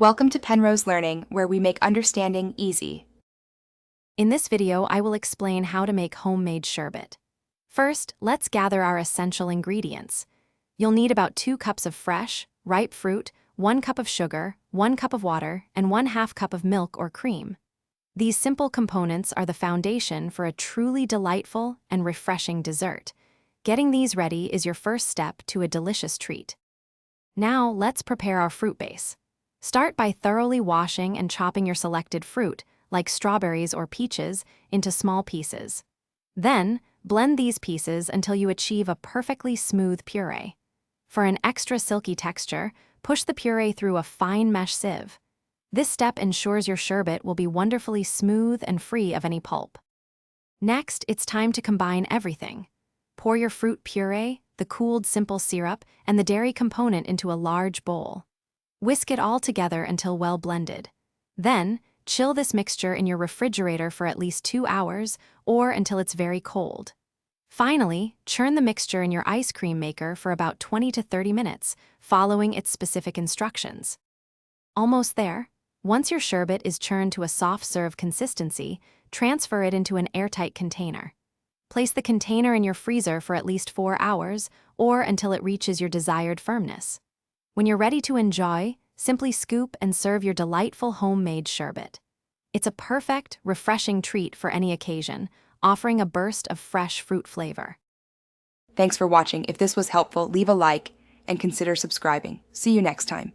Welcome to Penrose Learning, where we make understanding easy. In this video, I will explain how to make homemade sherbet. First, let's gather our essential ingredients. You'll need about 2 cups of fresh, ripe fruit, 1 cup of sugar, 1 cup of water, and 1/2 cup of milk or cream. These simple components are the foundation for a truly delightful and refreshing dessert. Getting these ready is your first step to a delicious treat. Now, let's prepare our fruit base. Start by thoroughly washing and chopping your selected fruit, like strawberries or peaches, into small pieces. Then, blend these pieces until you achieve a perfectly smooth puree. For an extra silky texture, push the puree through a fine mesh sieve. This step ensures your sherbet will be wonderfully smooth and free of any pulp. Next, it's time to combine everything. Pour your fruit puree, the cooled simple syrup, and the dairy component into a large bowl. Whisk it all together until well blended. Then, chill this mixture in your refrigerator for at least 2 hours or until it's very cold. Finally, churn the mixture in your ice cream maker for about 20 to 30 minutes, following its specific instructions. Almost there. Once your sherbet is churned to a soft serve consistency, transfer it into an airtight container. Place the container in your freezer for at least 4 hours or until it reaches your desired firmness. When you're ready to enjoy, simply scoop and serve your delightful homemade sherbet. It's a perfect, refreshing treat for any occasion, offering a burst of fresh fruit flavor. Thanks for watching. If this was helpful, leave a like and consider subscribing. See you next time.